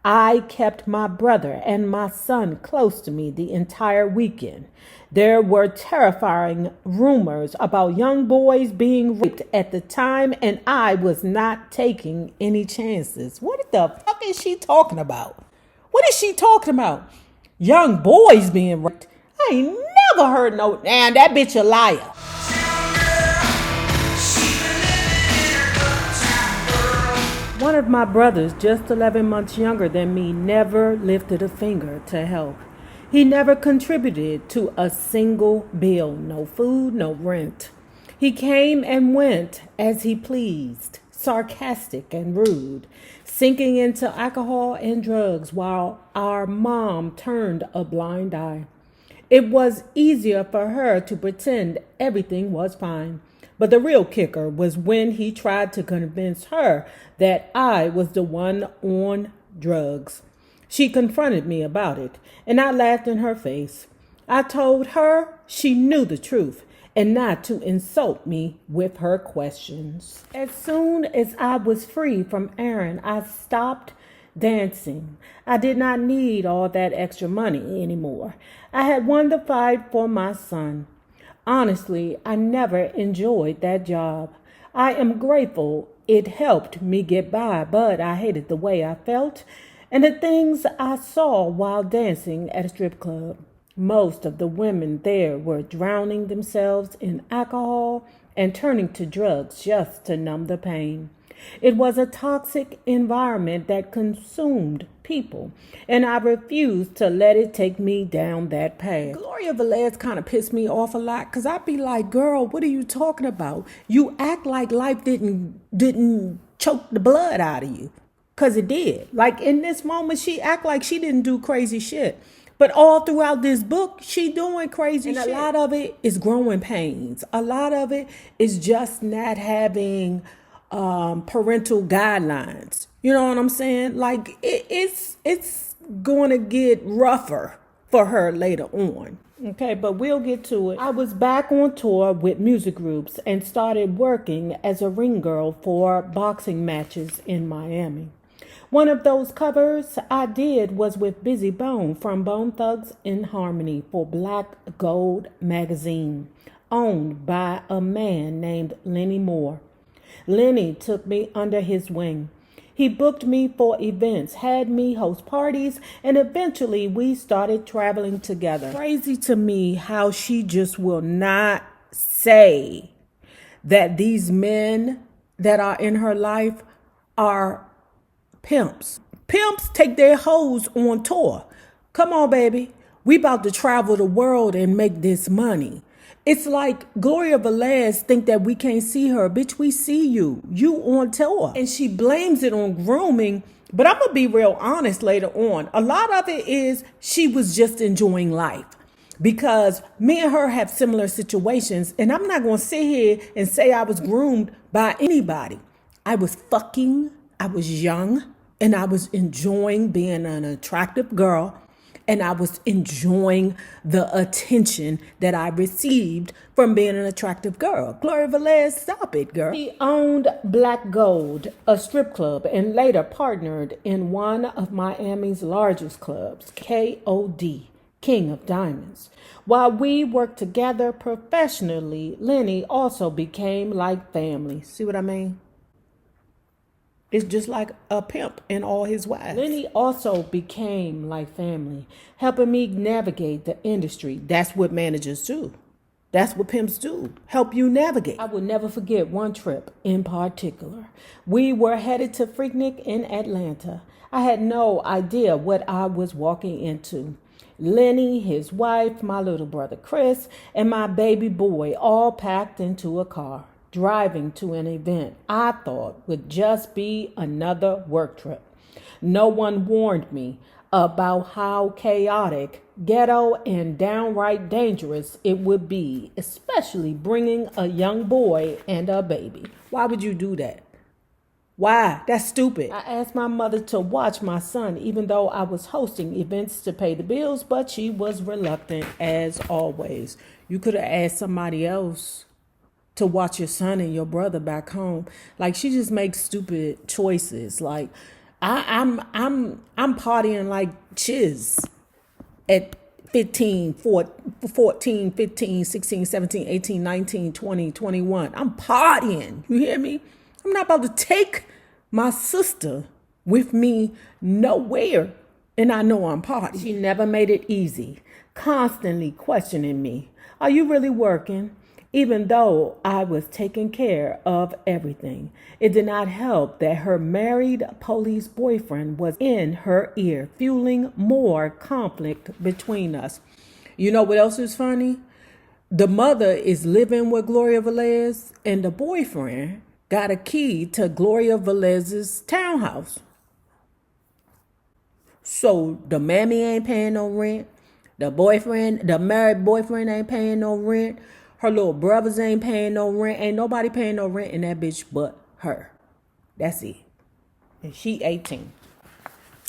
I kept my brother and my son close to me the entire weekend. There were terrifying rumors about young boys being raped at the time, and I was not taking any chances. What the fuck is she talking about? What is she talking about? Young boys being raped? I ain't never heard no. Damn, that bitch a liar. One of my brothers, just 11 months younger than me, never lifted a finger to help. He never contributed to a single bill, no food, no rent. He came and went as he pleased, sarcastic and rude, sinking into alcohol and drugs while our mom turned a blind eye. It was easier for her to pretend everything was fine. But the real kicker was when he tried to convince her that I was the one on drugs. She confronted me about it, and I laughed in her face. I told her she knew the truth and not to insult me with her questions. As soon as I was free from Aaron, I stopped dancing. I did not need all that extra money anymore. I had won the fight for my son. Honestly, I never enjoyed that job. I am grateful it helped me get by, but I hated the way I felt and the things I saw while dancing at a strip club. Most of the women there were drowning themselves in alcohol and turning to drugs just to numb the pain. It was a toxic environment that consumed people, and I refused to let it take me down that path. Gloria Velez kind of pissed me off a lot because I'd be like, girl, what are you talking about? You act like life didn't choke the blood out of you, because it did. Like in this moment, she act like she didn't do crazy shit. But all throughout this book, she doing crazy shit. And a lot of it is growing pains. A lot of it is just not having parental guidelines. You know what I'm saying? Like it's going to get rougher for her later on. Okay, but we'll get to it. I was back on tour with music groups and started working as a ring girl for boxing matches in Miami. One of those covers I did was with Busy Bone from Bone Thugs in Harmony for Black Gold magazine, owned by a man named Lenny Moore. Lenny took me under his wing. He booked me for events, had me host parties, and eventually we started traveling together. Crazy to me how she just will not say that these men that are in her life are pimps. Pimps take their hoes on tour. Come on, baby. We about to travel the world and make this money. It's like Gloria Velez think that we can't see her. Bitch, we see you. You on tour. And she blames it on grooming. But I'm going to be real honest later on. A lot of it is she was just enjoying life. Because me and her have similar situations. And I'm not going to sit here and say I was groomed by anybody. I was fucking. I was young. And I was enjoying being an attractive girl. And I was enjoying the attention that I received from being an attractive girl. Gloria Velez, stop it, girl. She owned Black Gold, a strip club, and later partnered in one of Miami's largest clubs, KOD, King of Diamonds. While we worked together professionally, Lenny also became like family. See what I mean? It's just like a pimp and all his wives. Lenny also became like family, helping me navigate the industry. That's what managers do. That's what pimps do. Help you navigate. I will never forget one trip in particular. We were headed to Freaknik in Atlanta. I had no idea what I was walking into. Lenny, his wife, my little brother Chris, and my baby boy all packed into a car, driving to an event I thought would just be another work trip. No one warned me about how chaotic, ghetto, and downright dangerous it would be, especially bringing a young boy and a baby. Why would you do that? Why? That's stupid. I asked my mother to watch my son, even though I was hosting events to pay the bills, but she was reluctant as always. You could have asked somebody else to watch your son and your brother back home. Like, she just makes stupid choices. Like, I'm partying like chiz at 15, 14, 15, 16, 17, 18, 19, 20, 21. I'm partying. You hear me? I'm not about to take my sister with me nowhere. And I know I'm partying. She never made it easy, constantly questioning me. Are you really working? Even though I was taking care of everything, it did not help that her married police boyfriend was in her ear, fueling more conflict between us. You know what else is funny? The mother is living with Gloria Velez, and the boyfriend got a key to Gloria Velez's townhouse. So the mammy ain't paying no rent. The married boyfriend ain't paying no rent. Her little brothers ain't paying no rent. Ain't nobody paying no rent in that bitch but her. That's it. And she 18.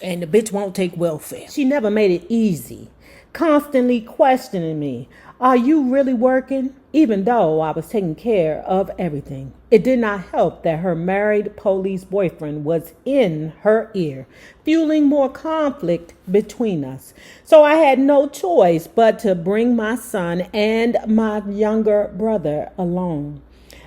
And the bitch won't take welfare. She never made it easy. Constantly questioning me. Are you really working? Even though I was taking care of everything. It did not help that her married police boyfriend was in her ear, fueling more conflict between us. So I had no choice but to bring my son and my younger brother along.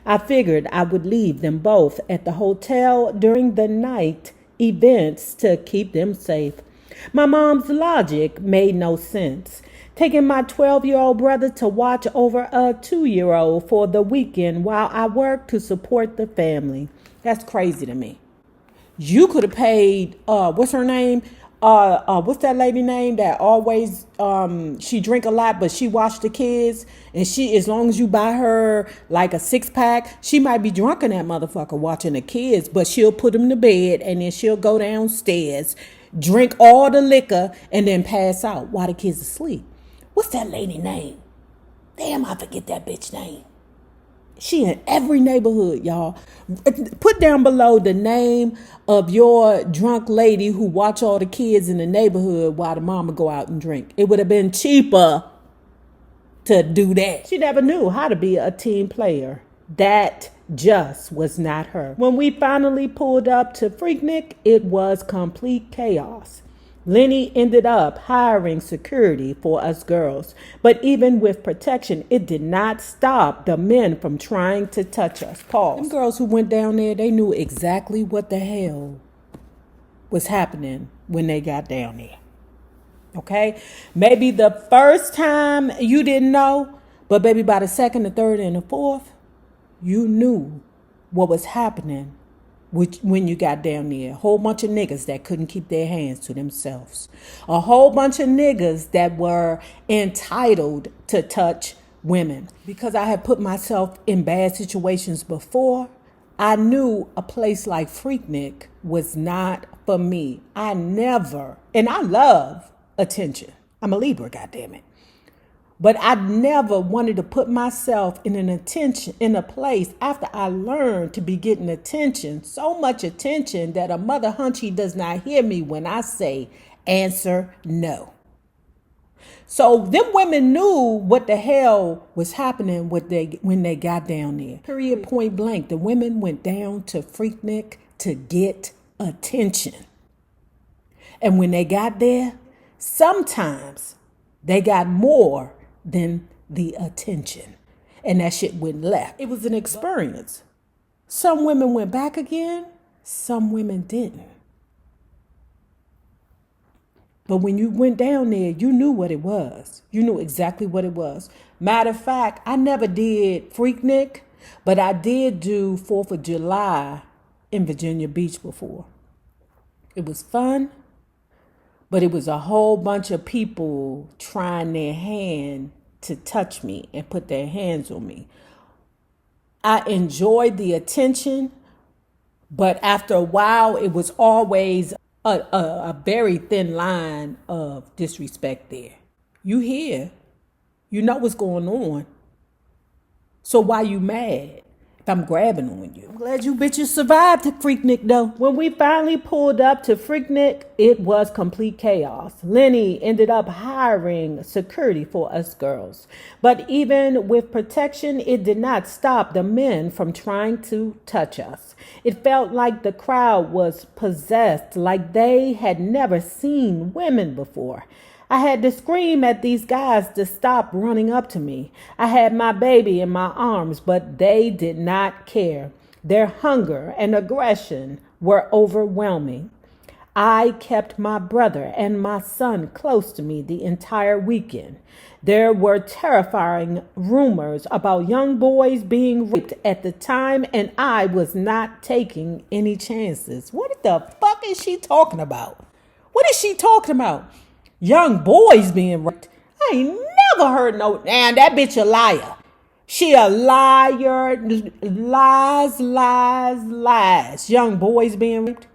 I figured I would leave them both at the hotel during the night events to keep them safe. My mom's logic made no sense. Taking my 12-year-old brother to watch over a 2-year-old for the weekend while I worked to support the family. That's crazy to me. You could have paid, what's her name? What's that lady name that always, she drink a lot, but she watch the kids, and she, as long as you buy her like a 6-pack, she might be drunk in that motherfucker watching the kids, but she'll put them to bed, and then she'll go downstairs, drink all the liquor, and then pass out while the kids are asleep. What's that lady name? Damn, I forget that bitch name. She in every neighborhood, y'all. Put down below the name of your drunk lady who watch all the kids in the neighborhood while the mama go out and drink. It would have been cheaper to do that. She never knew how to be a team player. That just was not her. When we finally pulled up to Freaknik, it was complete chaos. Lenny ended up hiring security for us girls, but even with protection, it did not stop the men from trying to touch us. Pause. Them girls who went down there, they knew exactly what the hell was happening when they got down there. Okay? Maybe the first time you didn't know, but baby, by the second, the third, and the fourth, you knew what was happening when you got down there. A whole bunch of niggas that couldn't keep their hands to themselves. A whole bunch of niggas that were entitled to touch women. Because I had put myself in bad situations before, I knew a place like Freaknik was not for me. I never, and I love attention. I'm a Libra, goddammit. But I never wanted to put myself in a place after I learned to be getting attention, so much attention that a mother hunchy does not hear me when I say answer no. So them women knew what the hell was happening when they got down there. Period, point blank. The women went down to Freaknik to get attention. And when they got there, sometimes they got more than the attention. And that shit went left. It was an experience. Some women went back again, some women didn't. But when you went down there, you knew what it was. You knew exactly what it was. Matter of fact, I never did Freaknik, but I did do 4th of July in Virginia Beach before. It was fun, but it was a whole bunch of people trying their hand to touch me and put their hands on me. I enjoyed the attention, but after a while, it was always a very thin line of disrespect there. You hear, you know what's going on. So why you mad? I'm grabbing on you. I'm glad you bitches survived Freaknik though. When we finally pulled up to Freaknik, it was complete chaos. Lenny ended up hiring security for us girls. But even with protection, it did not stop the men from trying to touch us. It felt like the crowd was possessed, like they had never seen women before. I had to scream at these guys to stop running up to me. I had my baby in my arms, but they did not care. Their hunger and aggression were overwhelming. I kept my brother and my son close to me the entire weekend. There were terrifying rumors about young boys being raped at the time, and I was not taking any chances. What the fuck is she talking about? What is she talking about? Young boys being raped. I ain't never heard no. Damn, that bitch a liar. She a liar. Lies, lies, lies. Young boys being raped.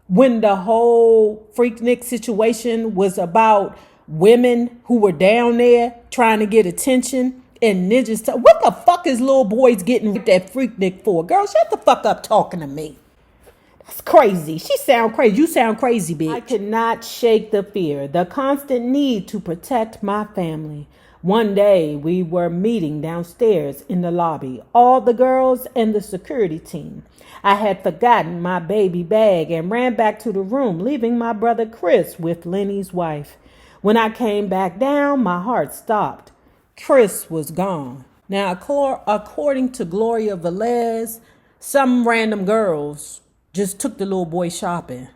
When the whole Freaknik situation was about women who were down there trying to get attention and ninjas. What the fuck is little boys getting raped at Freaknik for? Girl, shut the fuck up talking to me. That's crazy. She sound crazy. You sound crazy, bitch. I could not shake the fear, the constant need to protect my family. One day we were meeting downstairs in the lobby, all the girls and the security team. I had forgotten my baby bag and ran back to the room, leaving my brother Chris with Lenny's wife. When I came back down, my heart stopped. Chris was gone. Now, according to Gloria Velez, some random girls just took the little boy shopping.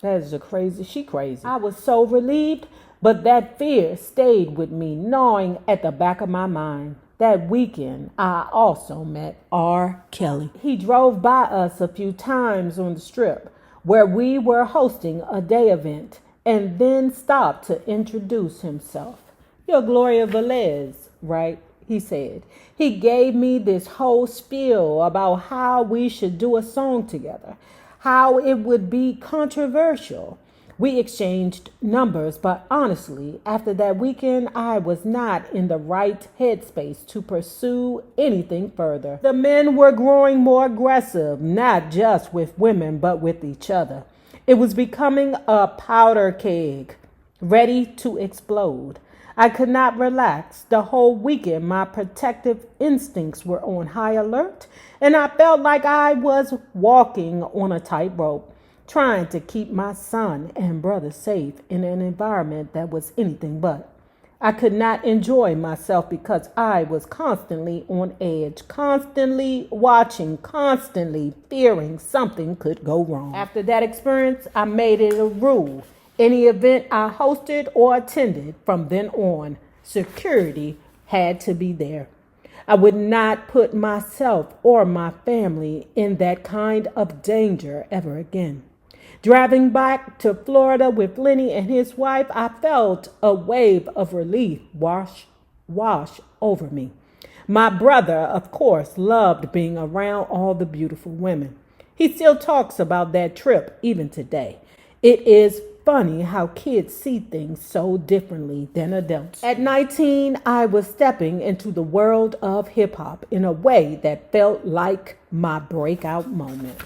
That is she crazy. I was so relieved, but that fear stayed with me, gnawing at the back of my mind. That weekend, I also met R. Kelly. He drove by us a few times on the strip where we were hosting a day event, and then stopped to introduce himself. You're Gloria Velez, right? He said. He gave me this whole spiel about how we should do a song together, how it would be controversial. We exchanged numbers, but honestly, after that weekend, I was not in the right headspace to pursue anything further. The men were growing more aggressive, not just with women, but with each other. It was becoming a powder keg, ready to explode. I could not relax. The whole weekend, my protective instincts were on high alert, and I felt like I was walking on a tightrope, trying to keep my son and brother safe in an environment that was anything but. I could not enjoy myself because I was constantly on edge, constantly watching, constantly fearing something could go wrong. After that experience, I made it a rule. Any event I hosted or attended from then on, security had to be there. I would not put myself or my family in that kind of danger ever again. Driving back to Florida with Lenny and his wife, I felt a wave of relief wash over me. My brother, of course, loved being around all the beautiful women. He still talks about that trip even today. It is funny how kids see things so differently than adults. At 19, I was stepping into the world of hip hop in a way that felt like my breakout moment.